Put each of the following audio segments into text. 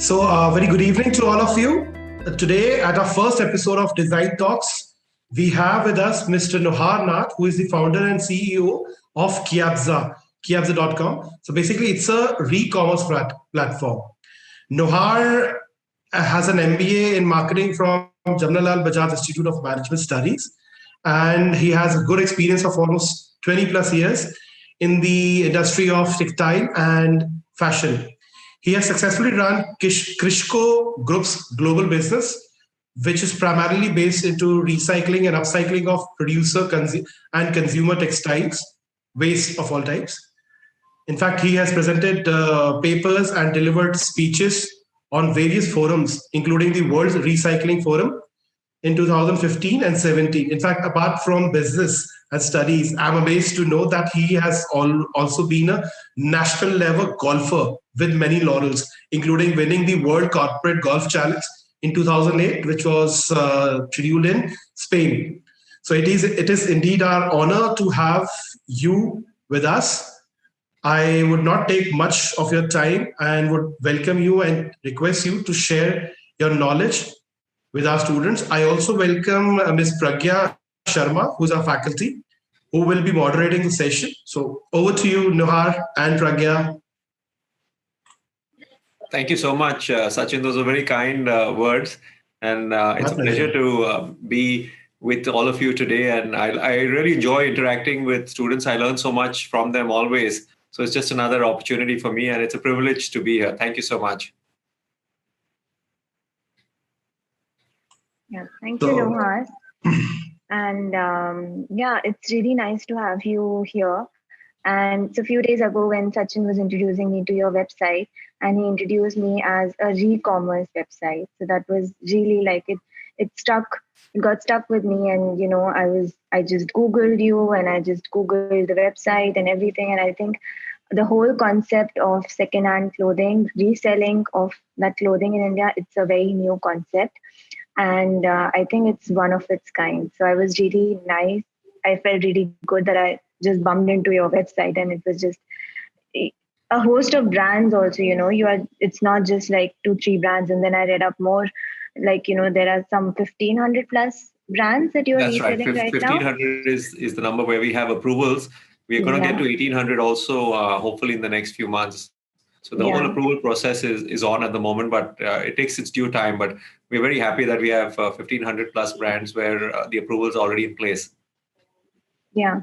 Very good evening to all of you. Today, at our first episode of Design Talks, we have with us Mr. Nohar Nath, who is the founder and CEO of Kiabza.com. So basically, it's a re-commerce platform. Nohar has an MBA in marketing from Jamnalal Bajaj Institute of Management Studies, and he has a good experience of almost 20 plus years in the industry of textile and fashion. He has successfully run Krishko Group's global business, which is primarily based into recycling and upcycling of producer and consumer textiles, waste of all types. In fact, he has presented papers and delivered speeches on various forums, including the World Recycling Forum in 2015 and 17. In fact, apart from business and studies, I'm amazed to know that he has also been a national level golfer with many laurels, including winning the World Corporate Golf Challenge in 2008, which was scheduled in Spain. So it is indeed our honor to have you with us. I would not take much of your time and would welcome you and request you to share your knowledge with our students. I also welcome Ms. Pragya Sharma, who's our faculty, who will be moderating the session. So over to you, Nohar and Pragya. Thank you so much, Sachin. Those are very kind words. And it's a pleasure to be with all of you today. And I really enjoy interacting with students. I learn so much from them always. So it's just another opportunity for me. And it's a privilege to be here. Thank you so much. Yeah, thank you, Nohar. And it's really nice to have you here. And it's a few days ago when Sachin was introducing me to your website, and he introduced me as a re-commerce website. So that was really like it got stuck with me. And, I just Googled you and I just Googled the website and everything. And I think the whole concept of secondhand clothing, reselling of that clothing in India, it's a very new concept. And I think it's one of its kind. So I was really nice. I felt really good that I just bumped into your website, and it was just a host of brands also, it's not just like 2-3 brands. And then I read up more, there are some 1,500 plus brands that you are reselling right now. 1,500 is the number where we have approvals. We are going to get to 1,800 also, hopefully in the next few months. So the whole approval process is on at the moment, but it takes its due time. But we're very happy that we have 1,500 plus brands where the approval is already in place. Yeah.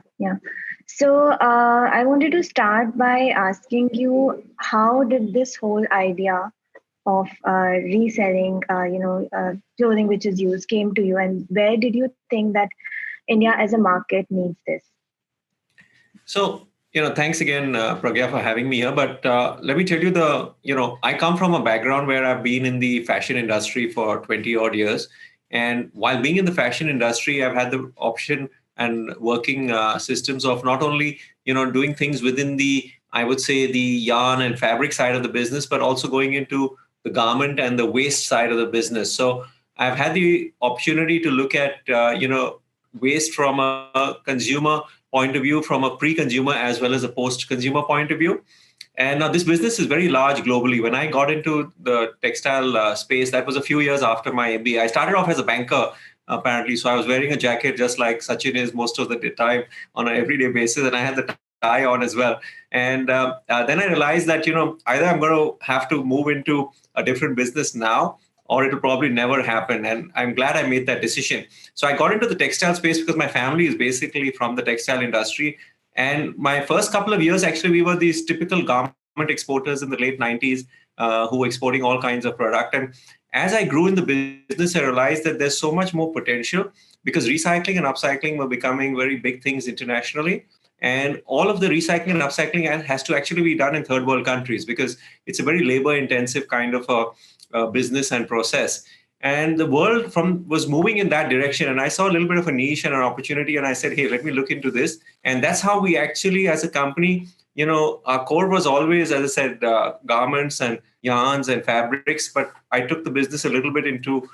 So I wanted to start by asking you, how did this whole idea of reselling, clothing which is used came to you, and where did you think that India as a market needs this? So, thanks again, Pragya, for having me here. But let me tell you I come from a background where I've been in the fashion industry for 20 odd years. And while being in the fashion industry, I've had the option and working systems of not only, doing things within the yarn and fabric side of the business, but also going into the garment and the waste side of the business. So I've had the opportunity to look at, waste from a consumer point of view, from a pre-consumer as well as a post-consumer point of view. And now this business is very large globally. When I got into the textile space, that was a few years after my MBA. I started off as a banker, apparently. So I was wearing a jacket just like Sachin is most of the time on an everyday basis. And I had the tie on as well. And then I realized that, either I'm going to have to move into a different business now, or it'll probably never happen. And I'm glad I made that decision. So I got into the textile space because my family is basically from the textile industry. And my first couple of years, actually, we were these typical garment exporters in the late 90s who were exporting all kinds of product. And as I grew in the business, I realized that there's so much more potential because recycling and upcycling were becoming very big things internationally. And all of the recycling and upcycling has to actually be done in third world countries because it's a very labor intensive kind of a business and process. And the world was moving in that direction. And I saw a little bit of a niche and an opportunity. And I said, hey, let me look into this. And that's how we actually, as a company, our core was always, as I said, garments and yarns and fabrics. But I took the business a little bit into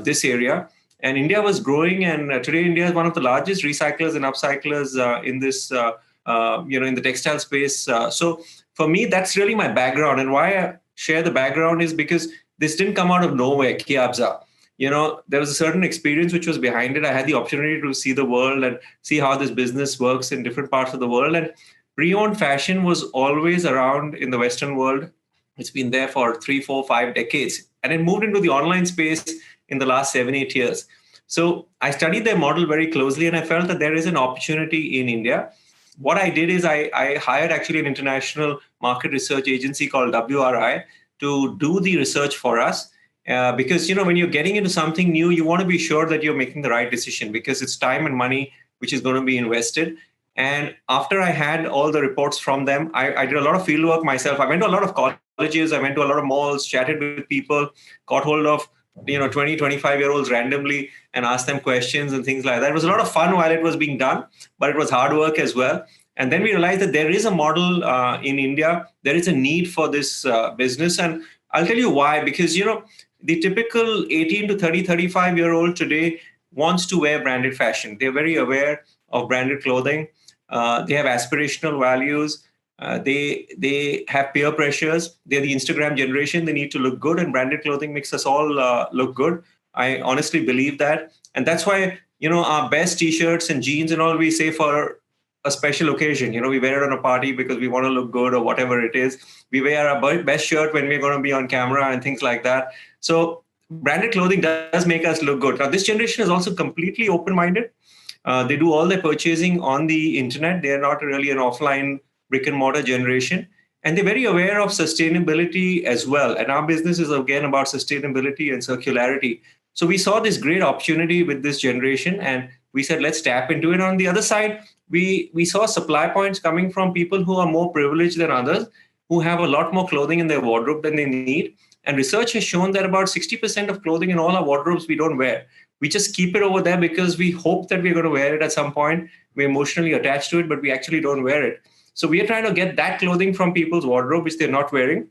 this area. And India was growing. And today, India is one of the largest recyclers and upcyclers in this, in the textile space. So for me, that's really my background. And why I share the background is because this didn't come out of nowhere, Kyabza. There was a certain experience which was behind it. I had the opportunity to see the world and see how this business works in different parts of the world. And pre-owned fashion was always around in the Western world. It's been there for 3, 4, 5 decades. And it moved into the online space in the last 7, 8 years. So I studied their model very closely, and I felt that there is an opportunity in India. What I did is I hired actually an international market research agency called WRI to do the research for us. Because when you're getting into something new, you want to be sure that you're making the right decision, because it's time and money which is going to be invested. And after I had all the reports from them, I did a lot of field work myself. I went to a lot of colleges, I went to a lot of malls, chatted with people, got hold of 20, 25-year-olds randomly and asked them questions and things like that. It was a lot of fun while it was being done, but it was hard work as well. And then we realized that there is a model in India. There is a need for this business. And I'll tell you why, because, the typical 18 to 30, 35-year-old today wants to wear branded fashion. They're very aware of branded clothing. They have aspirational values. They have peer pressures. They're the Instagram generation. They need to look good, and branded clothing makes us all look good. I honestly believe that. And that's why, our best t-shirts and jeans and all we say for a special occasion. We wear it on a party because we want to look good or whatever it is. We wear our best shirt when we're going to be on camera and things like that. So branded clothing does make us look good. Now, this generation is also completely open-minded. They do all their purchasing on the internet. They're not really an offline brick and mortar generation. And they're very aware of sustainability as well. And our business is, again, about sustainability and circularity. So we saw this great opportunity with this generation, and we said, let's tap into it. On the other side, we saw supply points coming from people who are more privileged than others, who have a lot more clothing in their wardrobe than they need. And research has shown that about 60% of clothing in all our wardrobes we don't wear. We just keep it over there because we hope that we're going to wear it at some point. We're emotionally attached to it, but we actually don't wear it. So we are trying to get that clothing from people's wardrobe, which they're not wearing,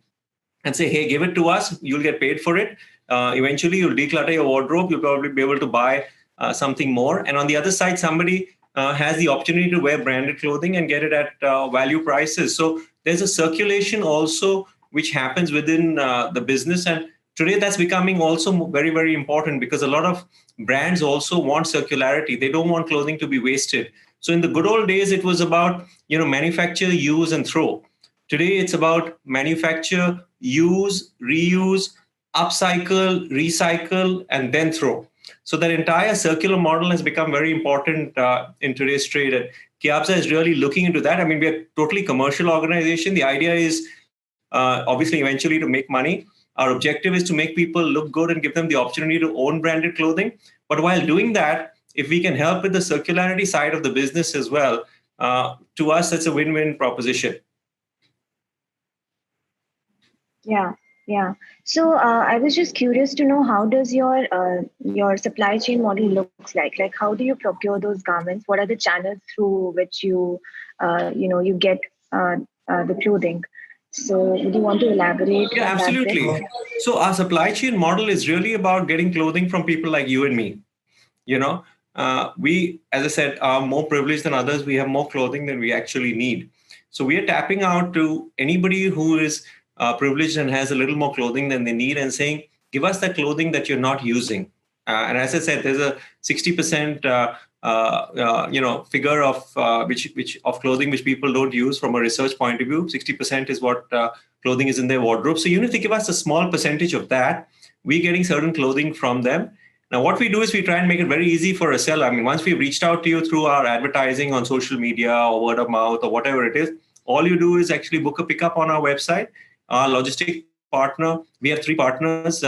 and say, hey, give it to us. You'll get paid for it. Eventually, you'll declutter your wardrobe. You'll probably be able to buy something more. And on the other side, somebody has the opportunity to wear branded clothing and get it at value prices. So there's a circulation also which happens within the business. And today that's becoming also very, very important, because a lot of brands also want circularity. They don't want clothing to be wasted. So in the good old days, it was about, manufacture, use, and throw. Today, it's about manufacture, use, reuse, upcycle, recycle, and then throw. So that entire circular model has become very important in today's trade. And Kyabza is really looking into that. I mean, we're a totally commercial organization. The idea is obviously eventually to make money. Our objective is to make people look good and give them the opportunity to own branded clothing. But while doing that, if we can help with the circularity side of the business as well, to us, that's a win-win proposition. Yeah. So I was just curious to know, how does your supply chain model looks like? Like, how do you procure those garments? What are the channels through which you get the clothing? So would you want to elaborate? Yeah, absolutely. So our supply chain model is really about getting clothing from people like you and me. We, as I said, are more privileged than others. We have more clothing than we actually need. So we are tapping out to anybody who is privileged and has a little more clothing than they need, and saying, give us that clothing that you're not using. And as I said, there's a 60% figure of which of clothing which people don't use from a research point of view. 60% is what clothing is in their wardrobe. So even if they give us a small percentage of that, we're getting certain clothing from them. Now, what we do is we try and make it very easy for a seller. I mean, once we've reached out to you through our advertising on social media or word of mouth or whatever it is, all you do is actually book a pickup on our website. Our logistic partner, we have 3 partners,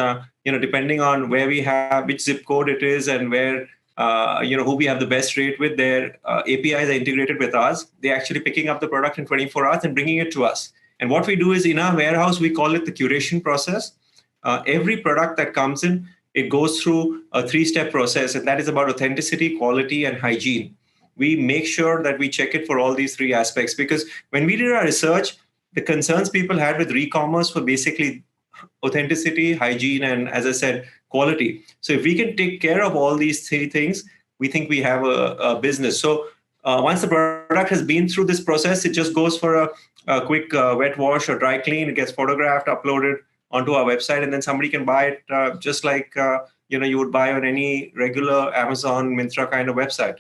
depending on where we have, which zip code it is, and where, who we have the best rate with. Their APIs are integrated with us. They're actually picking up the product in 24 hours and bringing it to us. And what we do is, in our warehouse, we call it the curation process. Every product that comes in, it goes through a 3-step process, and that is about authenticity, quality, and hygiene. We make sure that we check it for all these 3 aspects, because when we did our research, the concerns people had with e-commerce were basically authenticity, hygiene, and, as I said, quality. So if we can take care of all these 3 things, we think we have a business. So once the product has been through this process, it just goes for a quick wet wash or dry clean. It gets photographed, uploaded onto our website, and then somebody can buy it just like you would buy on any regular Amazon, Myntra kind of website.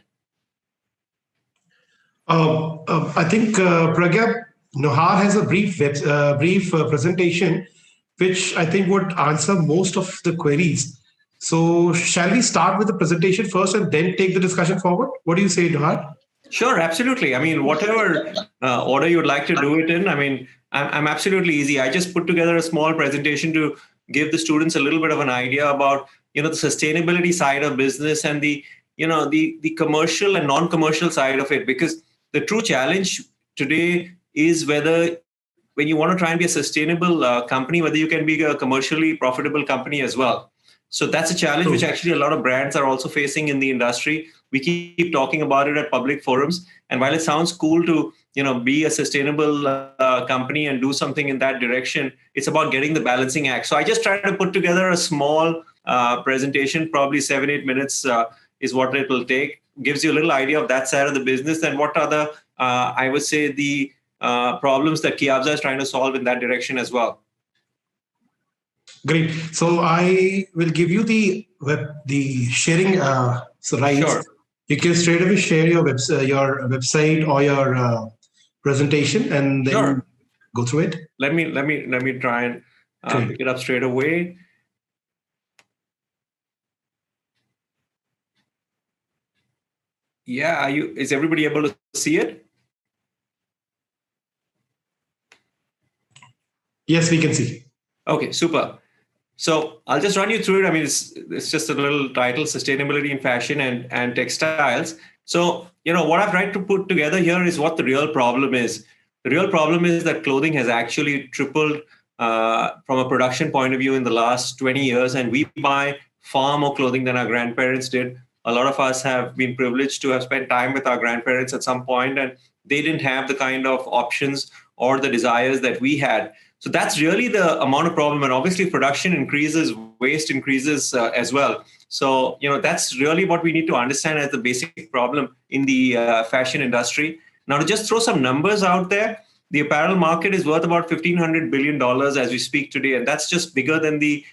I think Pragya, Nohar has a brief presentation, which I think would answer most of the queries. So, shall we start with the presentation first and then take the discussion forward? What do you say, Nohar? Sure, absolutely. I mean, whatever order you'd like to do it in, I mean, I'm absolutely easy. I just put together a small presentation to give the students a little bit of an idea about, the sustainability side of business and the commercial and non-commercial side of it. Because the true challenge today is whether, when you want to try and be a sustainable company, whether you can be a commercially profitable company as well. So that's a challenge which actually a lot of brands are also facing in the industry. We keep talking about it at public forums. And while it sounds cool to, be a sustainable company and do something in that direction, it's about getting the balancing act. So I just tried to put together a small presentation, probably 7-8 minutes is what it will take. Gives you a little idea of that side of the business and what are the, I would say, the problems that Kiabza is trying to solve in that direction as well. Great. So I will give you the sharing rights. Sure. You can straight away share your website or your presentation, and then go through it. Let me try and pick it up straight away. Yeah, is everybody able to see it? Yes, we can see. Okay, super. So I'll just run you through it. I mean, it's just a little title: Sustainability in Fashion and Textiles. So, what I've tried to put together here is what the real problem is. The real problem is that clothing has actually tripled from a production point of view in the last 20 years, and we buy far more clothing than our grandparents did. A lot of us have been privileged to have spent time with our grandparents at some point, and they didn't have the kind of options or the desires that we had. So that's really the amount of problem. And obviously production increases, waste increases as well. So, that's really what we need to understand as the basic problem in the fashion industry. Now, to just throw some numbers out there, the apparel market is worth about $1,500 billion as we speak today. And that's just bigger than the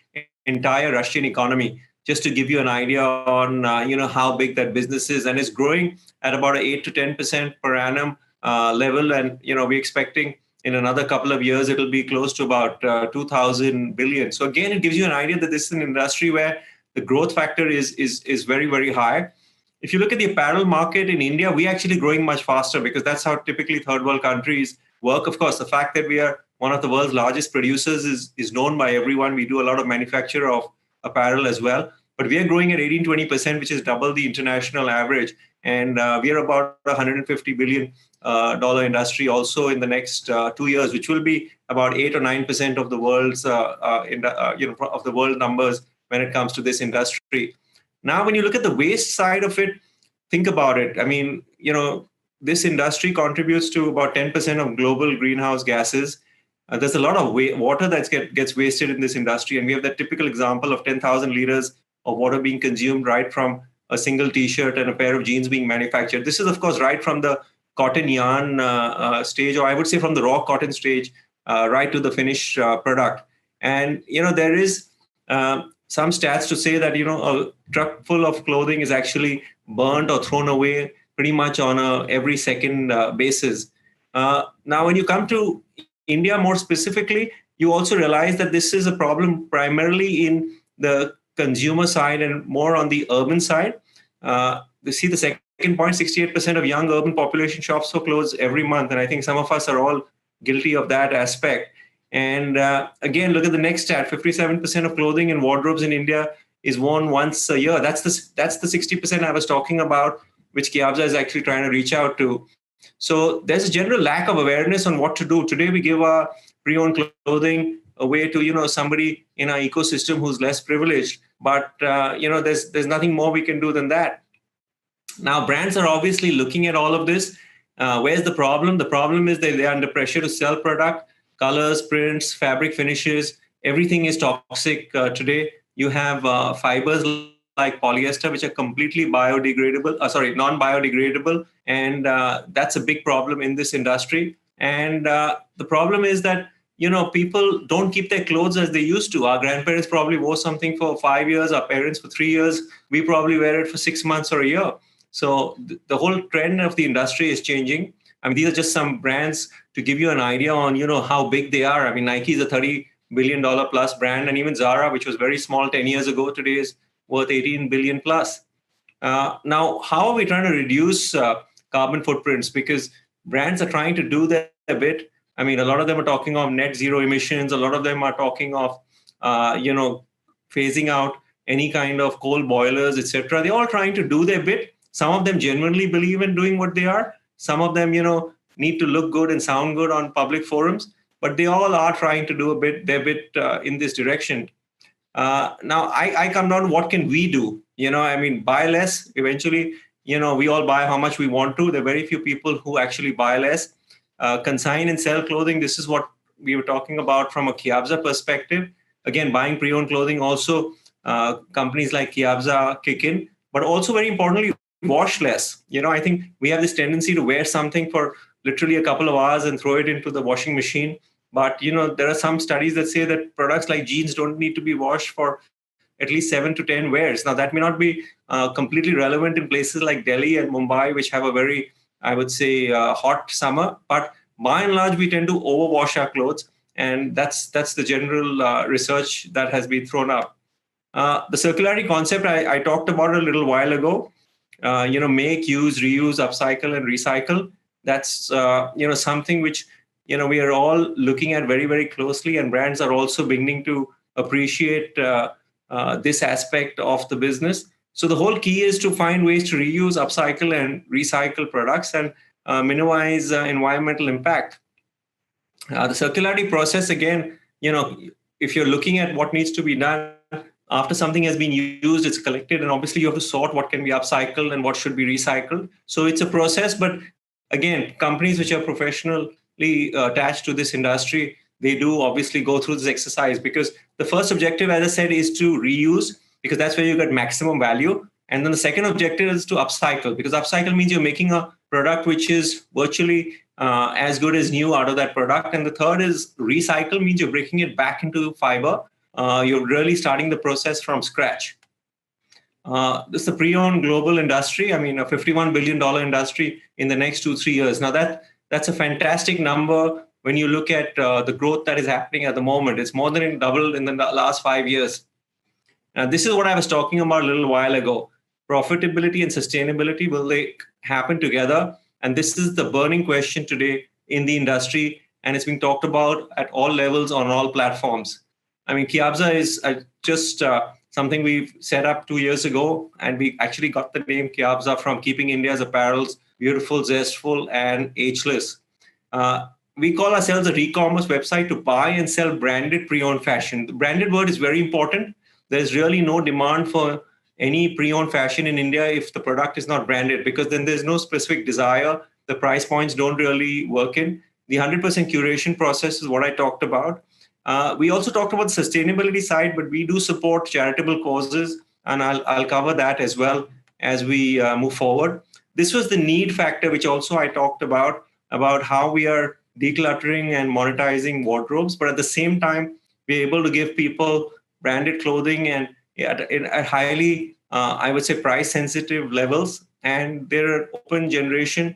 entire Russian economy, just to give you an idea on, how big that business is. And it's growing at about an 8 to 10% per annum level. And, we're expecting in another couple of years, it'll be close to about 2,000 billion. So again, it gives you an idea that this is an industry where the growth factor is very, very high. If you look at the apparel market in India, we're actually growing much faster because that's how typically third world countries work. Of course, the fact that we are one of the world's largest producers is known by everyone. We do a lot of manufacture of apparel as well. But we are growing at 18-20%, which is double the international average. And we are about $150 billion industry also in the next 2 years, which will be about 8 or 9% of the world's of the world numbers when it comes to this industry. Now, when you look at the waste side of it, think about it. I mean, this industry contributes to about 10% of global greenhouse gases. There's a lot of water that gets wasted in this industry, and we have that typical example of 10,000 liters of water being consumed right from a single T-shirt and a pair of jeans being manufactured. This is, of course, right from the cotton yarn stage, or I would say from the raw cotton stage, right to the finished product. And, there is some stats to say that, a truck full of clothing is actually burnt or thrown away pretty much on a every second basis. Now, when you come to India more specifically, you also realize that this is a problem primarily in the consumer side and more on the urban side. You see the second point, 68% of young urban population shops for clothes every month. And I think some of us are all guilty of that aspect. And again, look at the next stat, 57% of clothing and wardrobes in India is worn once a year. That's the 60% I was talking about, which Kiabza is actually trying to reach out to. So there's a general lack of awareness on what to do. Today, we give our pre-owned clothing away to, somebody in our ecosystem who's less privileged. But, there's nothing more we can do than that. Now, brands are obviously looking at all of this. Where's the problem? The problem is that they're under pressure to sell product, colors, prints, fabric finishes. Everything is toxic today. You have fibers like polyester, which are completely non-biodegradable. And that's a big problem in this industry. And the problem is that, people don't keep their clothes as they used to. Our grandparents probably wore something for 5 years, our parents for 3 years. We probably wear it for 6 months or a year. So the whole trend of the industry is changing. I mean, these are just some brands to give you an idea on, how big they are. I mean, Nike is a $30 billion plus brand, and even Zara, which was very small 10 years ago, today is worth 18 billion plus. Now, how are we trying to reduce carbon footprints? Because brands are trying to do that a bit. I mean, a lot of them are talking of net zero emissions. A lot of them are talking of, phasing out any kind of coal boilers, etc. They're all trying to do their bit. Some of them genuinely believe in doing what they are. Some of them, need to look good and sound good on public forums. But they all are trying to do their bit in this direction. Now, I come down to what can we do? Buy less. Eventually, we all buy how much we want to. There are very few people who actually buy less. Consign and sell clothing. This is what we were talking about from a Kiabza perspective. Again, buying pre-owned clothing also, companies like Kiabza kick in. But also very importantly, wash less. I think we have this tendency to wear something for literally a couple of hours and throw it into the washing machine. But, there are some studies that say that products like jeans don't need to be washed for at least 7 to 10 wears. Now, that may not be completely relevant in places like Delhi and Mumbai, which have a very, I would say, hot summer. But by and large, we tend to overwash our clothes. And that's the general research that has been thrown up. The circularity concept, I talked about a little while ago. Make, use, reuse, upcycle, and recycle. That's, something which, we are all looking at very, very closely, and brands are also beginning to appreciate this aspect of the business. So the whole key is to find ways to reuse, upcycle, and recycle products and minimize environmental impact. The circularity process, again, if you're looking at what needs to be done, after something has been used, it's collected, and obviously you have to sort what can be upcycled and what should be recycled. So it's a process, but again, companies which are professionally attached to this industry, they do obviously go through this exercise, because the first objective, as I said, is to reuse, because that's where you get maximum value. And then the second objective is to upcycle, because upcycle means you're making a product which is virtually as good as new out of that product. And the third is recycle, means you're breaking it back into fiber. You're really starting the process from scratch. This is a pre-owned global industry. I mean, a $51 billion industry in the next 2-3 years. Now, that's a fantastic number when you look at the growth that is happening at the moment. It's more than doubled in the last 5 years. Now, this is what I was talking about a little while ago. Profitability and sustainability, will they happen together? And this is the burning question today in the industry, and it's being talked about at all levels on all platforms. I mean, Kiabza is just something we've set up 2 years ago, and we actually got the name Kiabza from keeping India's apparels beautiful, zestful, and ageless. We call ourselves a re-commerce website to buy and sell branded pre-owned fashion. The branded word is very important. There's really no demand for any pre-owned fashion in India if the product is not branded, because then there's no specific desire. The price points don't really work in. The 100% curation process is what I talked about. We also talked about the sustainability side, but we do support charitable causes, and I'll cover that as well as we move forward. This was the need factor, which also I talked about how we are decluttering and monetizing wardrobes, but at the same time, we're able to give people branded clothing and at highly, I would say, price-sensitive levels. And they're open generation,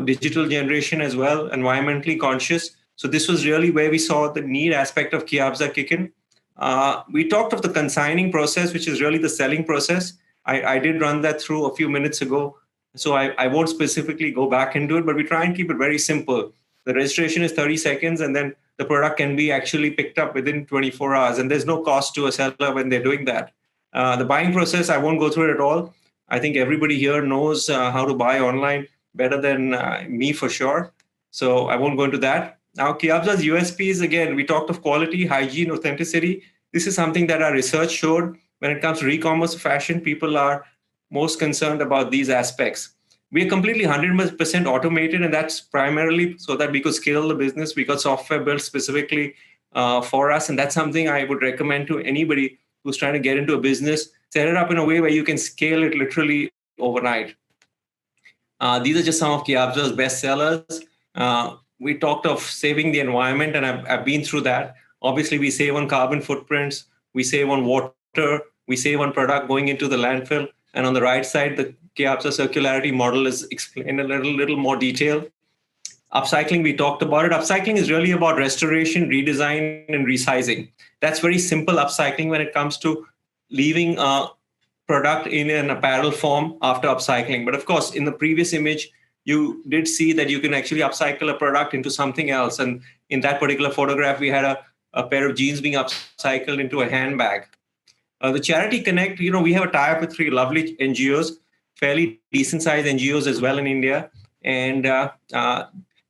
digital generation as well, environmentally conscious. So this was really where we saw the need aspect of Kiabza kick in. We talked of the consigning process, which is really the selling process. I did run that through a few minutes ago, so I won't specifically go back into it, but we try and keep it very simple. The registration is 30 seconds, and then the product can be actually picked up within 24 hours, and there's no cost to a seller when they're doing that. The buying process, I won't go through it at all. I think everybody here knows how to buy online better than me for sure, so I won't go into that. Now, Kiabza's USPs, again, we talked of quality, hygiene, authenticity. This is something that our research showed. When it comes to e-commerce fashion, people are most concerned about these aspects. We are completely 100% automated, and that's primarily so that we could scale the business. We got software built specifically for us, and that's something I would recommend to anybody who's trying to get into a business. Set it up in a way where you can scale it literally overnight. These are just some of Kiabza's best sellers. we talked of saving the environment, and I've been through that. Obviously, we save on carbon footprints, we save on water, we save on product going into the landfill. And on the right side, the KIABSA circularity model is explained a little more detail. Upcycling, we talked about it. Upcycling is really about restoration, redesign, and resizing. That's very simple upcycling when it comes to leaving a product in an apparel form after upcycling. But of course, in the previous image, you did see that you can actually upcycle a product into something else. And in that particular photograph, we had a pair of jeans being upcycled into a handbag. The Charity Connect, we have a tie-up with 3 lovely NGOs, fairly decent-sized NGOs as well in India. And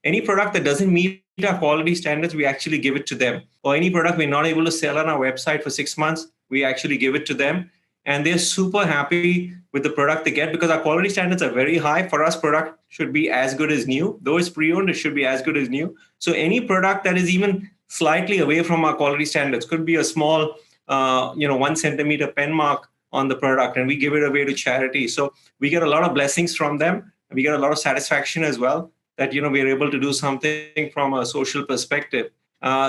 any product that doesn't meet our quality standards, we actually give it to them. Or any product we're not able to sell on our website for 6 months, we actually give it to them. And they're super happy with the product they get because our quality standards are very high. For us, product should be as good as new. Though it's pre-owned, it should be as good as new. So any product that is even slightly away from our quality standards could be a small 1 centimeter pen mark on the product, and we give it away to charity. So we get a lot of blessings from them. We get a lot of satisfaction as well that we're able to do something from a social perspective.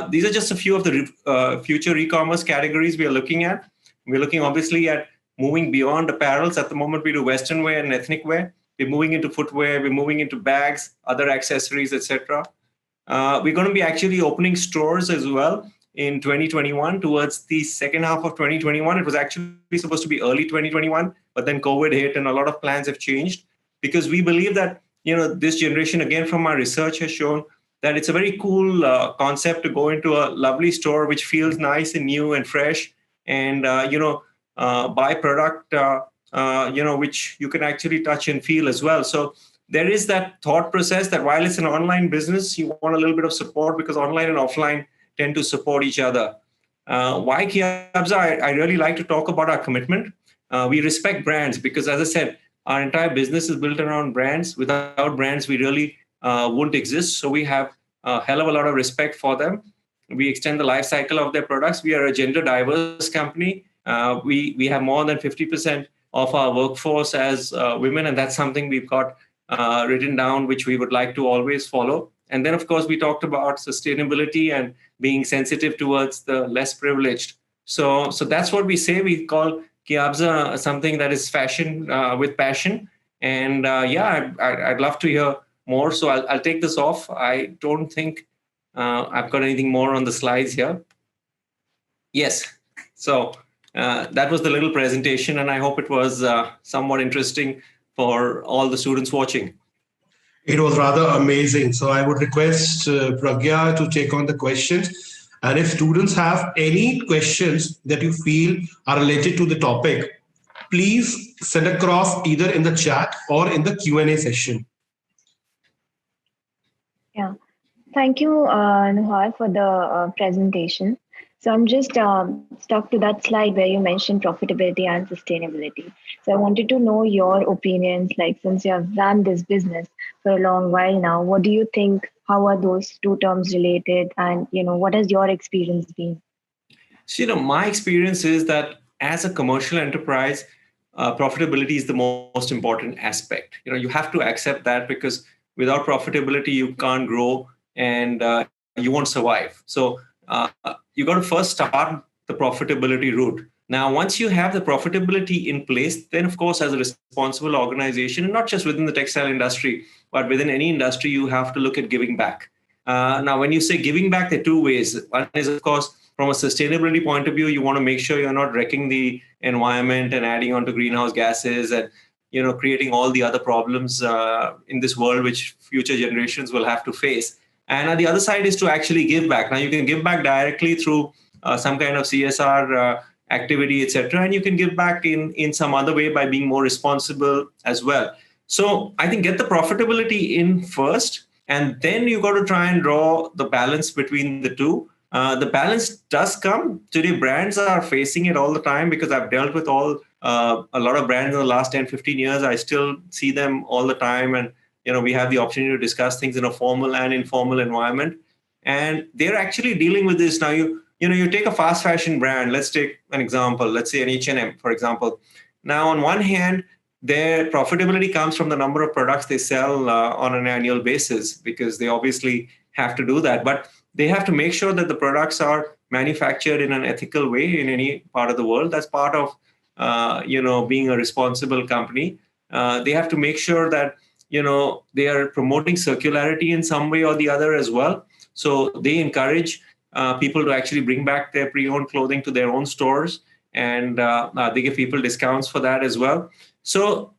These are just a few of the future e-commerce categories we are looking at. We're looking obviously at moving beyond apparels. At the moment, we do Western wear and ethnic wear. We're moving into footwear. We're moving into bags, other accessories, etc. We're going to be actually opening stores as well in 2021, towards the second half of 2021. It was actually supposed to be early 2021, but then COVID hit and a lot of plans have changed because we believe that, this generation, again, from our research has shown that it's a very cool concept to go into a lovely store which feels nice and new and fresh and, buy product, which you can actually touch and feel as well. So there is that thought process that while it's an online business, you want a little bit of support because online and offline tend to support each other. Why KIABSA? I really like to talk about our commitment. We respect brands because, as I said, our entire business is built around brands. Without brands, we really wouldn't exist. So we have a hell of a lot of respect for them. We extend the life cycle of their products. We are a gender diverse company. We have more than 50% of our workforce as women, and that's something we've got written down, which we would like to always follow. And then, of course, we talked about sustainability and being sensitive towards the less privileged. So that's what we say. We call KIABSA something that is fashion with passion. And I'd love to hear more. So I'll take this off. I don't think I've got anything more on the slides here. Yes. So that was the little presentation, and I hope it was somewhat interesting for all the students watching. It was rather amazing. So I would request Pragya to take on the questions. And if students have any questions that you feel are related to the topic, please send across either in the chat or in the Q&A session. Yeah. Thank you, Nohar, for the presentation. So I'm just stuck to that slide where you mentioned profitability and sustainability. So I wanted to know your opinions, like since you have run this business for a long while now, what do you think? How are those two terms related? And, what has your experience been? So, my experience is that as a commercial enterprise, profitability is the most important aspect. You have to accept that because without profitability, you can't grow and you won't survive. So you got to first start the profitability route. Now, once you have the profitability in place, then of course, as a responsible organization, and not just within the textile industry, but within any industry, you have to look at giving back. Now, when you say giving back, there are two ways. One is, of course, from a sustainability point of view, you want to make sure you're not wrecking the environment and adding on to greenhouse gases and creating all the other problems in this world which future generations will have to face. And on the other side is to actually give back. Now, you can give back directly through some kind of CSR activity, etc. And you can give back in some other way by being more responsible as well. So I think get the profitability in first, and then you got to try and draw the balance between the two. The balance does come. Today, brands are facing it all the time because I've dealt with a lot of brands in the last 10, 15 years. I still see them all the time. And we have the opportunity to discuss things in a formal and informal environment. And they're actually dealing with this. Now, you take a fast fashion brand. Let's take an example. Let's say an H&M, for example. Now, on one hand, their profitability comes from the number of products they sell on an annual basis because they obviously have to do that, but they have to make sure that the products are manufactured in an ethical way in any part of the world. That's part of being a responsible company. They have to make sure that they are promoting circularity in some way or the other as well. So they encourage people to actually bring back their pre-owned clothing to their own stores, and they give people discounts for that as well. So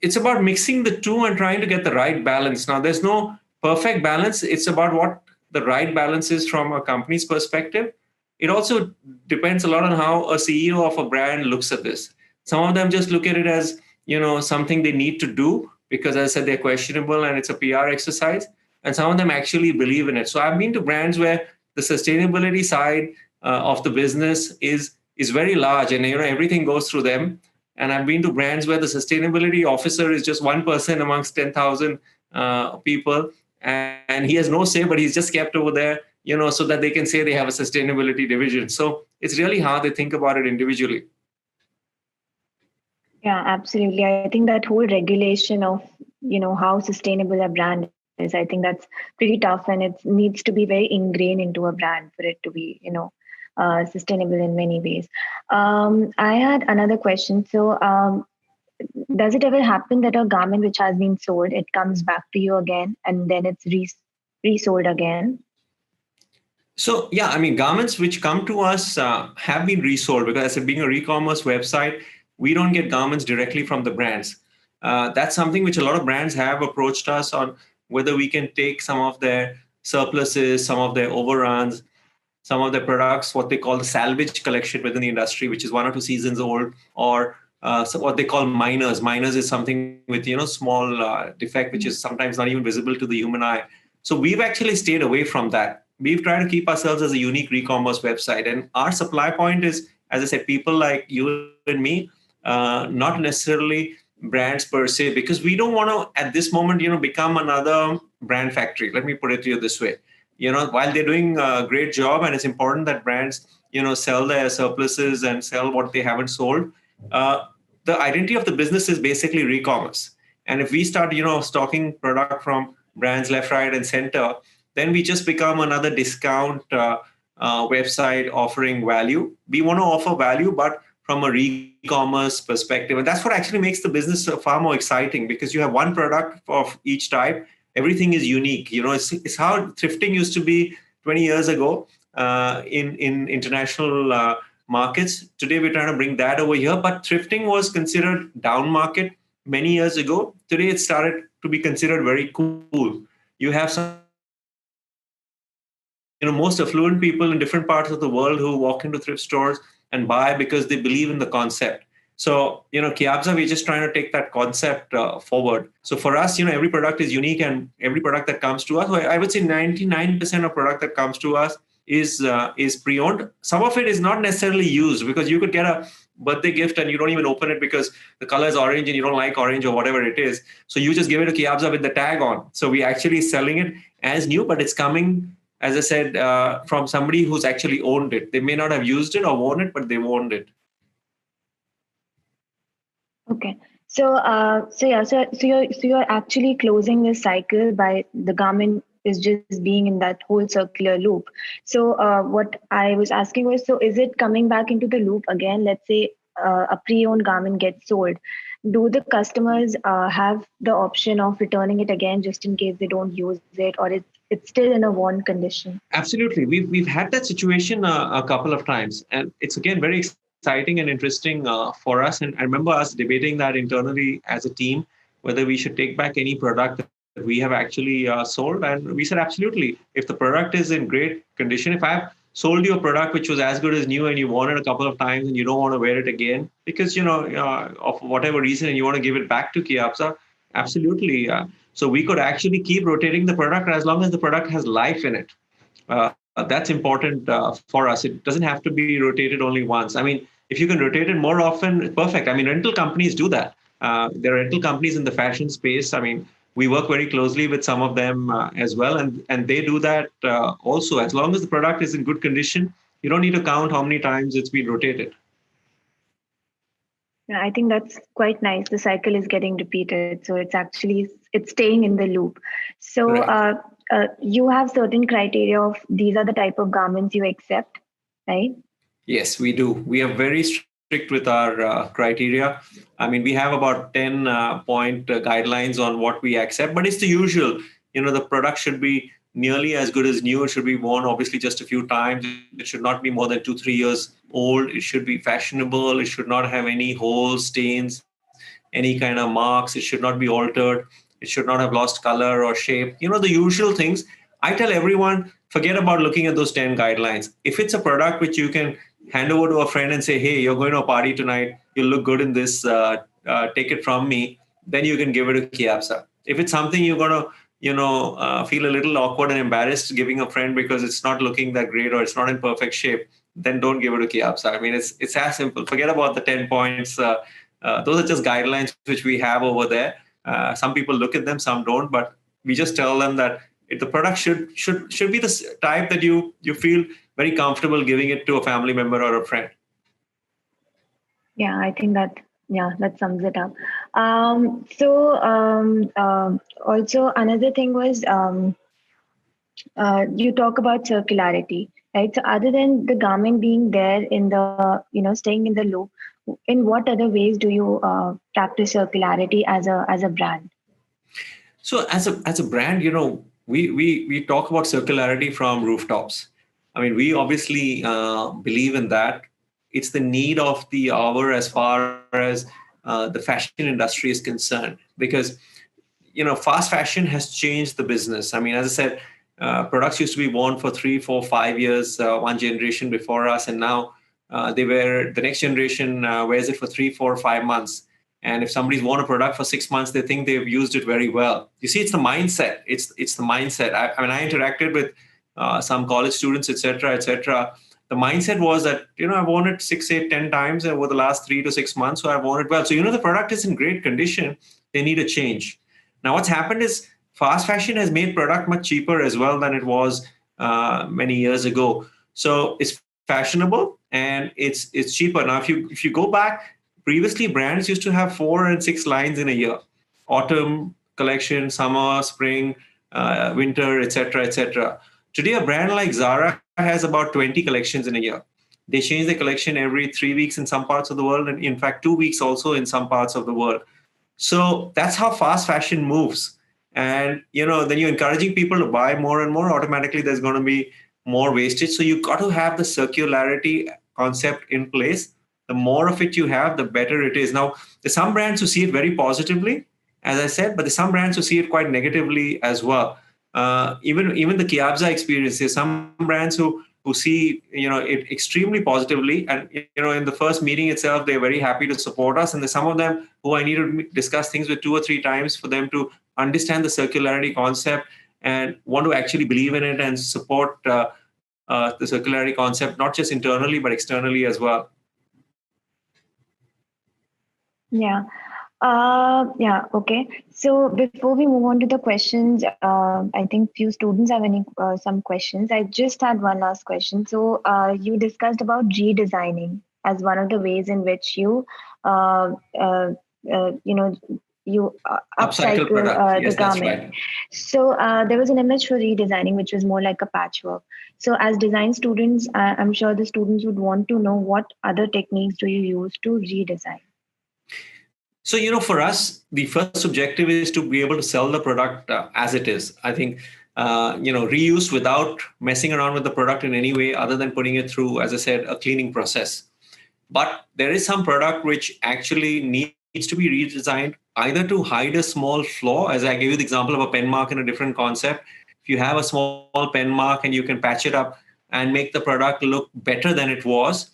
it's about mixing the two and trying to get the right balance. Now, there's no perfect balance. It's about what the right balance is from a company's perspective. It also depends a lot on how a CEO of a brand looks at this. Some of them just look at it as something they need to do because, as I said, they're questionable and it's a PR exercise. And some of them actually believe in it. So I've been to brands where the sustainability side of the business is very large, and everything goes through them. And I've been to brands where the sustainability officer is just one person amongst 10,000 people, and he has no say, but he's just kept over there, so that they can say they have a sustainability division. So it's really how they think about it individually. Yeah, absolutely. I think that whole regulation of, how sustainable a brand is, I think that's pretty tough, and it needs to be very ingrained into a brand for it to be, sustainable in many ways. I had another question. So, does it ever happen that a garment which has been sold, it comes back to you again and then it's resold again? So, yeah, I mean, garments which come to us have been resold because, as I said, being a e-commerce website, we don't get garments directly from the brands. That's something which a lot of brands have approached us on, whether we can take some of their surpluses, some of their overruns, some of their products, what they call the salvage collection within the industry, which is 1 or 2 seasons old, or so what they call minors. Minors is something with small defect, which is sometimes not even visible to the human eye. So we've actually stayed away from that. We've tried to keep ourselves as a unique e-commerce website, and our supply point is, as I said, people like you and me, not necessarily brands per se, because we don't want to at this moment become another brand factory. Let me put it to you this way. While they're doing a great job, and it's important that brands sell their surpluses and sell what they haven't sold, the identity of the business is basically re-commerce. And if we start stocking product from brands left, right, and center, then we just become another discount website offering value. We want to offer value, but from a e-commerce perspective. And that's what actually makes the business far more exciting, because you have one product of each type. Everything is unique. It's how thrifting used to be 20 years ago in international markets. Today, we're trying to bring that over here. But thrifting was considered down market many years ago. Today, it started to be considered very cool. You have some most affluent people in different parts of the world who walk into thrift stores and buy because they believe in the concept. So, Kyabza, we're just trying to take that concept forward. So for us, every product is unique, and every product that comes to us, I would say 99% of product that comes to us is pre-owned. Some of it is not necessarily used, because you could get a birthday gift and you don't even open it because the color is orange and you don't like orange or whatever it is. So you just give it to Kyabza with the tag on. So we actually selling it as new, but it's coming, as I said, from somebody who's actually owned it. They may not have used it or worn it, but they've owned it. Okay. So you're actually closing this cycle by the garment is just being in that whole circular loop. So what I was asking was, so is it coming back into the loop again? Let's say a pre-owned garment gets sold. Do the customers have the option of returning it again just in case they don't use it, or it's still in a worn condition? Absolutely. We've had that situation a couple of times, and it's again very exciting and interesting for us. And I remember us debating that internally as a team, whether we should take back any product that we have actually sold. And we said, absolutely. If the product is in great condition, if I've sold you a product which was as good as new and you worn it a couple of times and you don't want to wear it again because, of whatever reason, and you want to give it back to Kyabza, absolutely. So we could actually keep rotating the product as long as the product has life in it. That's important for us. It doesn't have to be rotated only once. I mean, if you can rotate it more often, perfect. I mean, rental companies do that. There are rental companies in the fashion space. I mean, we work very closely with some of them as well. And they do that also. As long as the product is in good condition, you don't need to count how many times it's been rotated. Yeah, I think that's quite nice. The cycle is getting repeated. So it's staying in the loop. So you have certain criteria of these are the type of garments you accept, right? Yes, we do. We are very strict with our criteria. I mean, we have about 10 point guidelines on what we accept, but it's the usual. The product should be nearly as good as new. It should be worn, obviously, just a few times. It should not be more than 2-3 years old. It should be fashionable. It should not have any holes, stains, any kind of marks. It should not be altered. It should not have lost color or shape. The usual things. I tell everyone, forget about looking at those 10 guidelines. If it's a product which you can hand over to a friend and say, hey, you're going to a party tonight, you look good in this, take it from me, then you can give it to Kiapsa. If it's something you're going to, feel a little awkward and embarrassed giving a friend because it's not looking that great or it's not in perfect shape, then don't give it to Kiapsa. I mean, it's as simple. Forget about the 10 points. Those are just guidelines which we have over there. Some people look at them, some don't, but we just tell them that the product should be the type that you feel very comfortable giving it to a family member or a friend. Yeah, I think that sums it up. Also another thing was you talk about circularity, right? So other than the garment being there in the staying in the loop, in what other ways do you practice circularity as a brand? So as a brand, we talk about circularity from rooftops. I mean, we obviously believe in that. It's the need of the hour as far as the fashion industry is concerned, because fast fashion has changed the business. I mean, as I said, products used to be worn for 3, 4, 5 years, one generation before us, and now the next generation wears it for 3, 4, 5 months. And if somebody's worn a product for 6 months, they think they've used it very well. You see, it's the mindset. It's the mindset. I mean, I interacted with some college students, etc., etc. The mindset was that, I've worn it 6, 8, 10 times over the last 3 to 6 months, so I've worn it well. So, the product is in great condition. They need a change. Now, what's happened is fast fashion has made product much cheaper as well than it was many years ago. So it's fashionable and it's cheaper. Now, if you go back, previously brands used to have 4 and 6 lines in a year: autumn collection, summer, spring, winter, etc., etc. Today, a brand like Zara has about 20 collections in a year. They change their collection every 3 weeks in some parts of the world, and in fact 2 weeks also in some parts of the world. So that's how fast fashion moves. And then you're encouraging people to buy more and more. Automatically, there's going to be more wastage. So you've got to have the circularity concept in place. The more of it you have, the better it is. Now, there's some brands who see it very positively, as I said, but there's some brands who see it quite negatively as well. Even the Kiapsa experience, there's some brands who see it extremely positively, and in the first meeting itself, they're very happy to support us. And there's some of them who I need to discuss things with 2 or 3 times for them to understand the circularity concept and want to actually believe in it and support the circularity concept, not just internally but externally as well. Yeah. Okay. So before we move on to the questions, I think few students have some questions. I just had one last question. So you discussed about redesigning as one of the ways in which you upcycle the garment. Right. So there was an image for redesigning, which was more like a patchwork. So as design students, I'm sure the students would want to know what other techniques do you use to redesign? So, for us, the first objective is to be able to sell the product as it is. I think, reuse without messing around with the product in any way other than putting it through, as I said, a cleaning process. But there is some product which actually needs to be redesigned either to hide a small flaw, as I gave you the example of a pen mark in a different concept. If you have a small pen mark and you can patch it up and make the product look better than it was,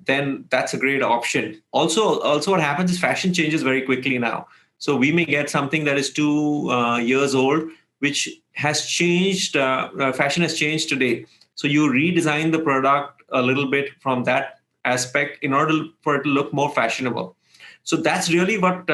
then that's a great option. Also, what happens is fashion changes very quickly now. So we may get something that is 2 years old, which has changed. Fashion has changed today. So you redesign the product a little bit from that aspect in order for it to look more fashionable. So that's really what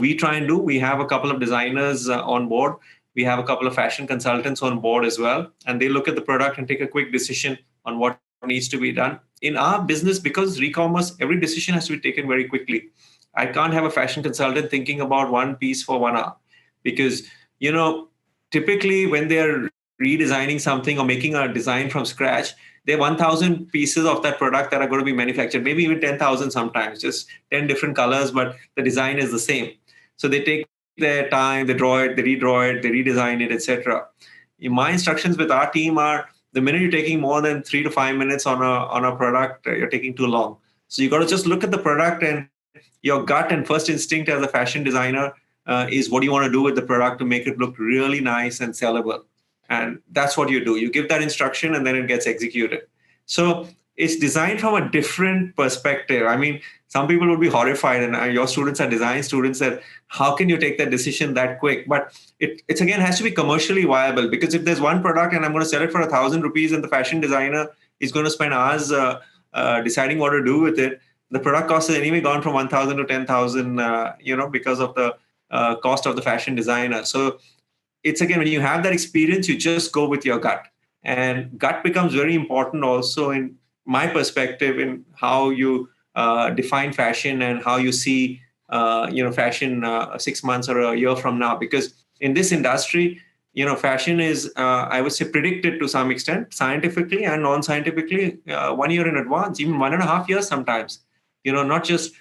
we try and do. We have a couple of designers on board. We have a couple of fashion consultants on board as well, and they look at the product and take a quick decision on what needs to be done. In our business, because e-commerce, every decision has to be taken very quickly. I can't have a fashion consultant thinking about one piece for 1 hour because, typically when they're redesigning something or making a design from scratch, there are 1,000 pieces of that product that are going to be manufactured, maybe even 10,000 sometimes, just 10 different colors, but the design is the same. So they take their time, they draw it, they redraw it, they redesign it, etc. My instructions with our team are, the minute you're taking more than 3 to 5 minutes on a product, you're taking too long. So you got to just look at the product, and your gut and first instinct as a fashion designer is what you want to do with the product to make it look really nice and sellable. And that's what you do. You give that instruction and then it gets executed. So it's designed from a different perspective. I mean, some people would be horrified, and your students are design students, that how can you take that decision that quick? But it's again has to be commercially viable, because if there's one product and I'm going to sell it for 1,000 rupees and the fashion designer is going to spend hours deciding what to do with it, the product cost has anyway gone from 1,000 to 10,000, because of the cost of the fashion designer. So it's again, when you have that experience, you just go with your gut. And gut becomes very important also, in my perspective, in how you define fashion and how you see fashion 6 months or a year from now. Because in this industry, fashion is, I would say, predicted to some extent, scientifically and non-scientifically, 1 year in advance, even 1.5 years sometimes. Not just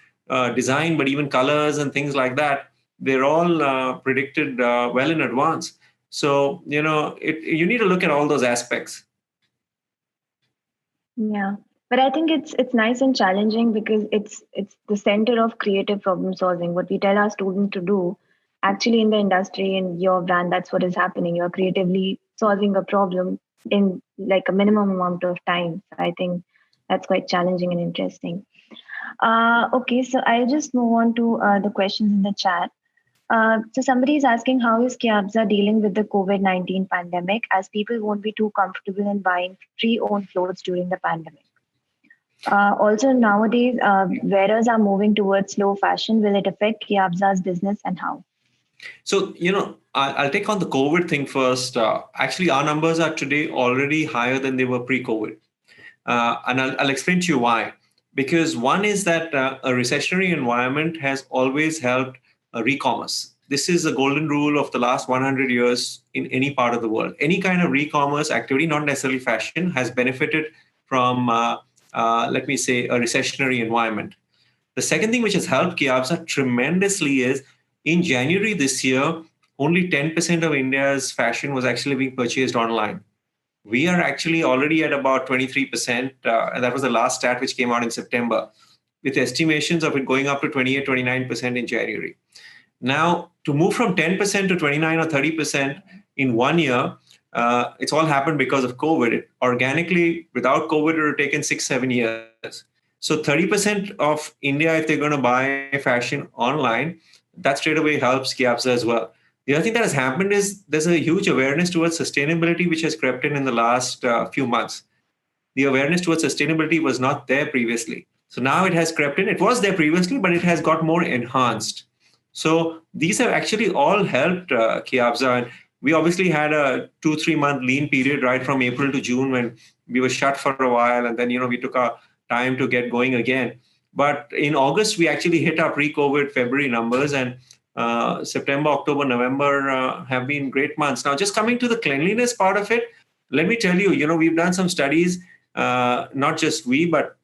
design, but even colors and things like that. They're all predicted well in advance. So, you need to look at all those aspects. Yeah, but I think it's nice and challenging, because it's the center of creative problem solving. What we tell our students to do, actually in the industry, in your brand, that's what is happening. You're creatively solving a problem in like a minimum amount of time. So I think that's quite challenging and interesting. Okay, so I'll just move on to the questions in the chat. So somebody is asking, how is Kyabza dealing with the COVID-19 pandemic, as people won't be too comfortable in buying pre-owned clothes during the pandemic? Also, nowadays, wearers are moving towards slow fashion. Will it affect Kyabza's business, and how? So, I'll take on the COVID thing first. Actually, our numbers are today already higher than they were pre-COVID. And I'll explain to you why. Because one is that a recessionary environment has always helped re-commerce. This is a golden rule of the last 100 years in any part of the world. Any kind of re-commerce activity, not necessarily fashion, has benefited from, let me say, a recessionary environment. The second thing which has helped Kyabza tremendously is, in January this year, only 10% of India's fashion was actually being purchased online. We are actually already at about 23%, and that was the last stat which came out in September, with estimations of it going up to 28, 29% in January. Now, to move from 10% to 29 or 30% in 1 year, it's all happened because of COVID. Organically, without COVID, it would have taken 6-7 years. So 30% of India, if they're going to buy fashion online, that straight away helps Kyabza as well. The other thing that has happened is there's a huge awareness towards sustainability, which has crept in the last few months. The awareness towards sustainability was not there previously. So now it has crept in. It was there previously, but it has got more enhanced. So these have actually all helped Kyabza. And we obviously had a 2-3 month lean period right from April to June, when we were shut for a while. And then, we took our time to get going again. But in August, we actually hit our pre-COVID February numbers, and September, October, November have been great months. Now, just coming to the cleanliness part of it, let me tell you, we've done some studies, not just we, but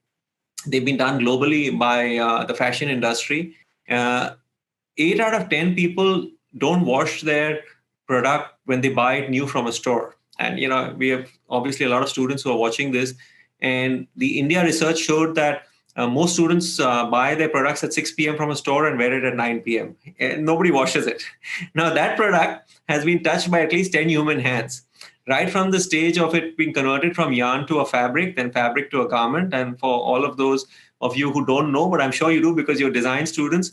they've been done globally by the fashion industry. 8 out of 10 people don't wash their product when they buy it new from a store. And, we have obviously a lot of students who are watching this. And the India research showed that most students buy their products at 6 p.m. from a store and wear it at 9 p.m. And nobody washes it. Now, that product has been touched by at least 10 human hands, right from the stage of it being converted from yarn to a fabric, then fabric to a garment. And for all of those of you who don't know, but I'm sure you do because you're design students,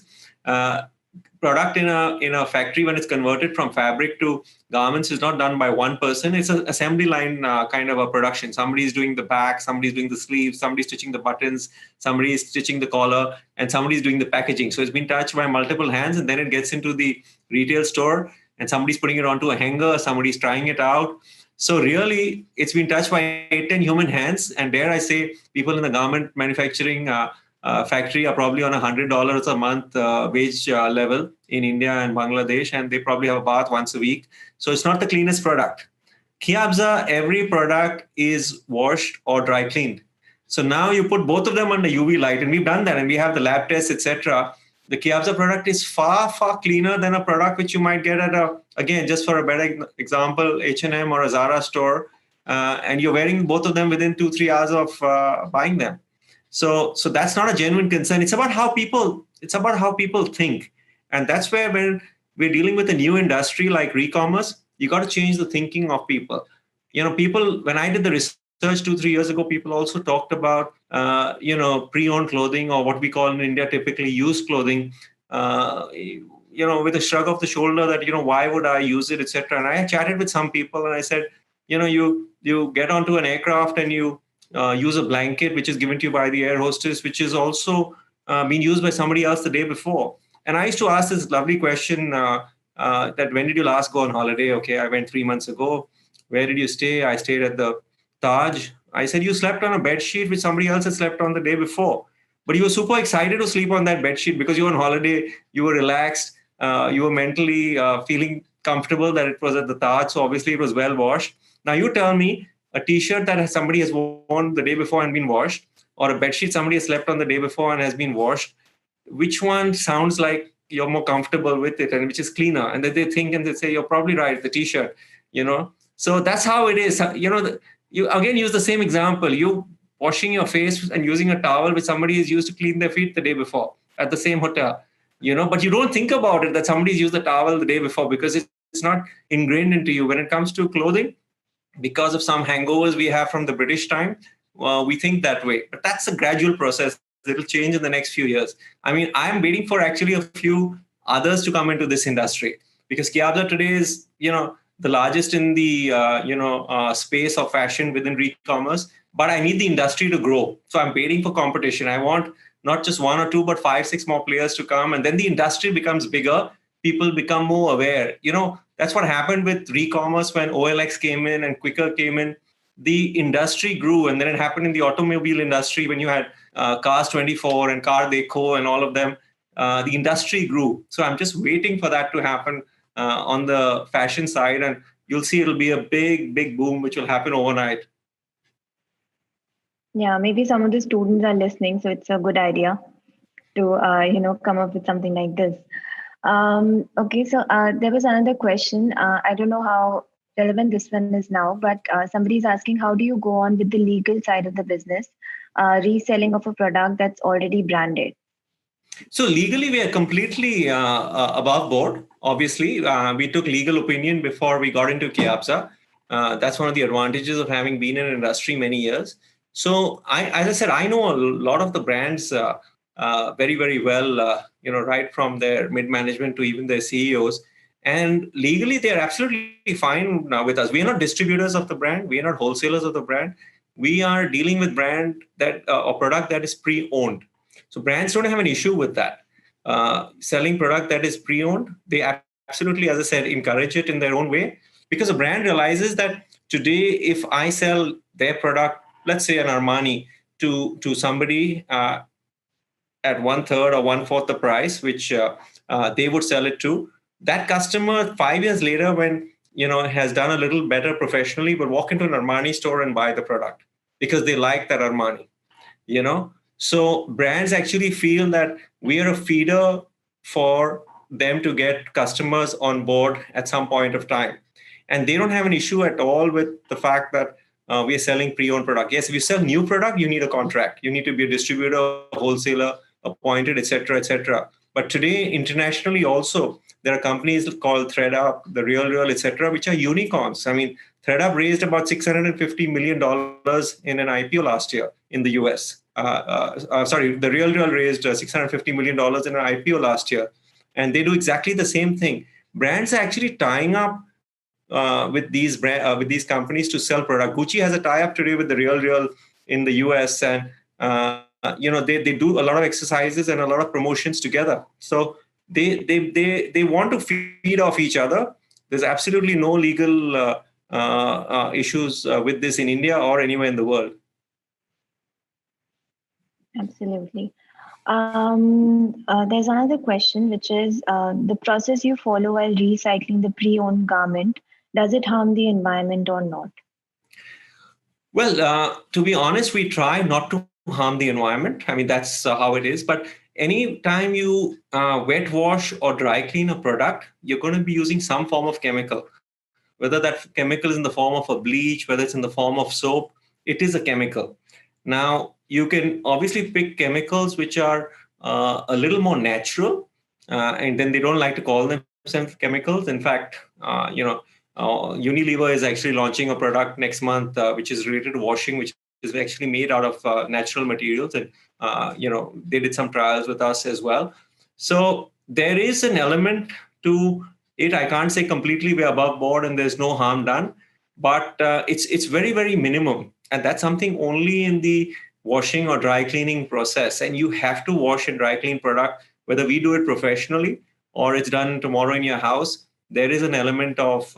product in a factory, when it's converted from fabric to garments, is not done by one person. It's an assembly line kind of a production. Somebody's doing the back, somebody's doing the sleeves, somebody's stitching the buttons, somebody's stitching the collar, and somebody's doing the packaging. So it's been touched by multiple hands, and then it gets into the retail store, and somebody's putting it onto a hanger, somebody's trying it out. So really, it's been touched by 8-10 human hands. And dare I say, people in the garment manufacturing factory are probably on $100 a month wage level in India and Bangladesh, and they probably have a bath once a week. So it's not the cleanest product. Kiabza, every product is washed or dry cleaned. So now you put both of them under UV light, and we've done that, and we have the lab tests, etc. The Kiabza product is far, far cleaner than a product which you might get at again, just for a better example, H&M or a Zara store, and you're wearing both of them within 2-3 hours of buying them. So that's not a genuine concern. It's about how people think, and that's where when we're dealing with a new industry like re-commerce, you got to change the thinking of people. People, when I did the research 2-3 years ago, people also talked about pre-owned clothing, or what we call in India typically used clothing, with a shrug of the shoulder that why would I use it, etc. And I chatted with some people and I said, you get onto an aircraft and you use a blanket which is given to you by the air hostess, which is also been used by somebody else the day before. And I used to ask this lovely question that when did you last go on holiday? Okay, I went 3 months ago. Where did you stay? I stayed at the Taj. I said, you slept on a bed sheet which somebody else had slept on the day before. But you were super excited to sleep on that bed sheet because you were on holiday, you were relaxed, you were mentally feeling comfortable that it was at the Taj. So obviously it was well washed. Now you tell me a t-shirt that somebody has worn the day before and been washed, or a bed sheet somebody has slept on the day before and has been washed, which one sounds like you're more comfortable with it and which is cleaner? And then they think and they say, you're probably right, the t-shirt, So that's how it is. You again use the same example. You washing your face and using a towel which somebody has used to clean their feet the day before at the same hotel, but you don't think about it that somebody's used the towel the day before because it's not ingrained into you. When it comes to clothing, because of some hangovers we have from the British time, we think that way. But that's a gradual process. It'll change in the next few years. I mean, I'm waiting for actually a few others to come into this industry because Kiabza today is, the largest in the, space of fashion within e-commerce. But I need the industry to grow. So I'm waiting for competition. I want not just 1 or 2, but 5, 6 more players to come. And then the industry becomes bigger. People become more aware. That's what happened with e-commerce when OLX came in and Quikr came in. The industry grew, and then it happened in the automobile industry when you had Cars 24 and Car Dekho and all of them. The industry grew. So I'm just waiting for that to happen on the fashion side, and you'll see it'll be a big, big boom which will happen overnight. Yeah, maybe some of the students are listening, so it's a good idea to come up with something like this. Okay, so there was another question. I don't know how relevant this one is now, but somebody's asking, how do you go on with the legal side of the business, reselling of a product that's already branded? So legally, we are completely above board. Obviously, we took legal opinion before we got into Kiabza. That's one of the advantages of having been in industry many years. So as I said, I know a lot of the brands very, very well, right from their mid-management to even their CEOs. And legally, they're absolutely fine with us. We are not distributors of the brand. We are not wholesalers of the brand. We are dealing with brand that or product that is pre-owned. So brands don't have an issue with that. Selling product that is pre-owned, they absolutely, as I said, encourage it in their own way, because a brand realizes that today, if I sell their product, let's say an Armani, to somebody at 1/3 or 1/4 the price, which they would sell it to, that customer 5 years later, when has done a little better professionally, will walk into an Armani store and buy the product because they like that Armani. So brands actually feel that we are a feeder for them to get customers on board at some point of time. And they don't have an issue at all with the fact that we are selling pre-owned product. Yes, if you sell new product, you need a contract. You need to be a distributor, a wholesaler, appointed, etc., etc. But today, internationally also, there are companies called ThreadUp, The RealReal, etc., which are unicorns. I mean, ThreadUp raised about $650 million in an IPO last year in the US. The RealReal raised $650 million in an IPO last year. And they do exactly the same thing. Brands are actually tying up with these companies to sell product. Gucci has a tie-up today with the RealReal in the US, and they do a lot of exercises and a lot of promotions together. So they want to feed off each other. There's absolutely no legal issues with this in India or anywhere in the world. Absolutely. There's another question, which is the process you follow while recycling the pre-owned garment. does it harm the environment or not? Well, to be honest, we try not to harm the environment. I mean, that's how it is. But any time you wet wash or dry clean a product, you're going to be using some form of chemical. Whether that chemical is in the form of a bleach, whether it's in the form of soap, it is a chemical. Now, you can obviously pick chemicals which are a little more natural, and then they don't like to call themselves chemicals. In fact, Unilever is actually launching a product next month, which is related to washing, which is actually made out of natural materials. And, they did some trials with us as well. So there is an element to it. I can't say completely we're above board and there's no harm done, but it's very, very minimum. And that's something only in the washing or dry cleaning process. And you have to wash and dry clean product, whether we do it professionally or it's done tomorrow in your house. There is an element of,